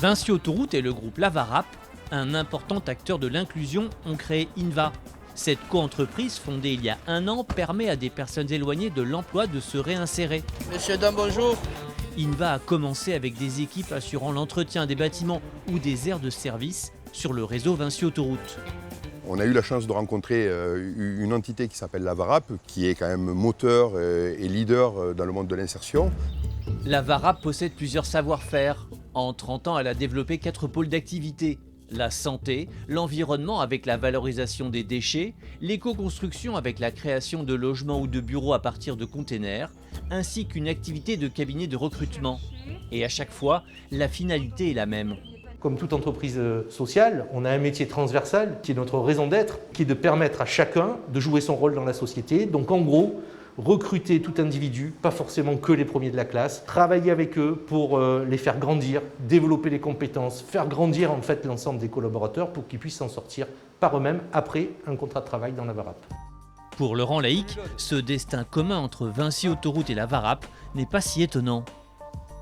Vinci Autoroutes et le groupe Lavarap, un important acteur de l'inclusion, ont créé Inva. Cette coentreprise, fondée il y a 1 an, permet à des personnes éloignées de l'emploi de se réinsérer. Monsieur, dame, bonjour. Inva a commencé avec des équipes assurant l'entretien des bâtiments ou des aires de service sur le réseau Vinci Autoroutes. On a eu la chance de rencontrer une entité qui s'appelle Lavarap, qui est quand même moteur et leader dans le monde de l'insertion. Lavarap possède plusieurs savoir-faire. En 30 ans, elle a développé 4 pôles d'activité. La santé, l'environnement avec la valorisation des déchets, l'éco-construction avec la création de logements ou de bureaux à partir de containers, ainsi qu'une activité de cabinet de recrutement. Et à chaque fois, la finalité est la même. Comme toute entreprise sociale, on a un métier transversal qui est notre raison d'être, qui est de permettre à chacun de jouer son rôle dans la société. Donc en gros, recruter tout individu, pas forcément que les premiers de la classe, travailler avec eux pour les faire grandir, développer les compétences, faire grandir en fait l'ensemble des collaborateurs pour qu'ils puissent s'en sortir par eux-mêmes après un contrat de travail dans Lavarap. Pour Laurent Laïc, ce destin commun entre Vinci Autoroutes et Lavarap n'est pas si étonnant.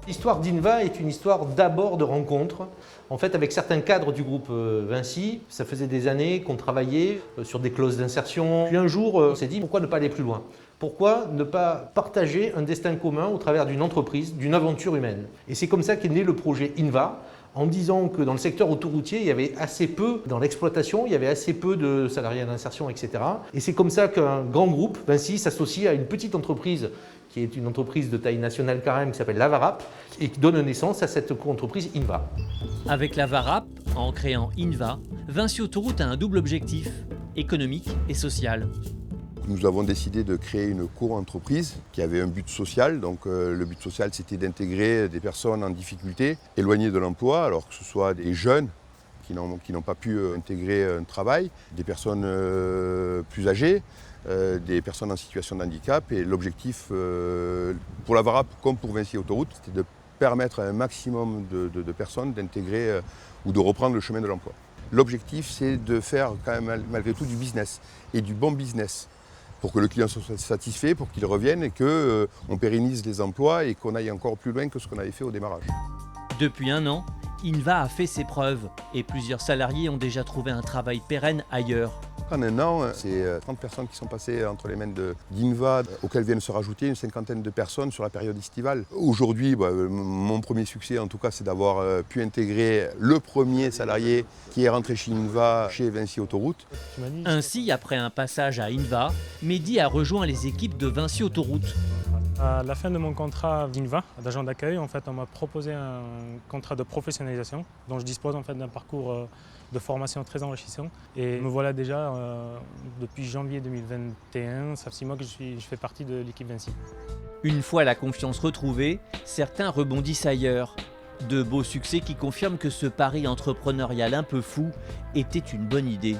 L'histoire d'Inva est une histoire d'abord de rencontres. En fait, avec certains cadres du groupe Vinci, ça faisait des années qu'on travaillait sur des clauses d'insertion. Puis un jour, on s'est dit pourquoi ne pas aller plus loin ? Pourquoi ne pas partager un destin commun au travers d'une entreprise, d'une aventure humaine ? Et c'est comme ça qu'est né le projet Inva, en disant que dans le secteur autoroutier, il y avait assez peu, dans l'exploitation, il y avait assez peu de salariés d'insertion, etc. Et c'est comme ça qu'un grand groupe, Vinci, s'associe à une petite entreprise qui est une entreprise de taille nationale quand même, qui s'appelle Lavarap, et qui donne naissance à cette entreprise Inva. Avec Lavarap, en créant Inva, Vinci Autoroutes a un double objectif, économique et social. Nous avons décidé de créer une co-entreprise qui avait un but social. Donc le but social, c'était d'intégrer des personnes en difficulté, éloignées de l'emploi, alors que ce soit des jeunes qui n'ont pas pu intégrer un travail, des personnes plus âgées, des personnes en situation de handicap. Et l'objectif pour Lavarap comme pour Vinci Autoroutes, c'était de permettre à un maximum de personnes d'intégrer ou de reprendre le chemin de l'emploi. L'objectif, c'est de faire quand même malgré tout du business et du bon business pour que le client soit satisfait, pour qu'il revienne et qu'on pérennise les emplois et qu'on aille encore plus loin que ce qu'on avait fait au démarrage. Depuis 1 an, Inva a fait ses preuves et plusieurs salariés ont déjà trouvé un travail pérenne ailleurs. En 1 an, c'est 30 personnes qui sont passées entre les mains d'Inva, auxquelles viennent se rajouter une 50aine de personnes sur la période estivale. Aujourd'hui, mon premier succès, en tout cas, c'est d'avoir pu intégrer le premier salarié qui est rentré chez Inva, chez Vinci Autoroutes. Ainsi, après un passage à Inva, Mehdi a rejoint les équipes de Vinci Autoroutes. À la fin de mon contrat d'Inva, d'agent d'accueil, en fait, on m'a proposé un contrat de professionnalisation dont je dispose en fait, d'un parcours de formation très enrichissant. Et me voilà déjà, depuis janvier 2021, ça fait 6 mois que je fais partie de l'équipe Vinci. Une fois la confiance retrouvée, certains rebondissent ailleurs. De beaux succès qui confirment que ce pari entrepreneurial un peu fou était une bonne idée.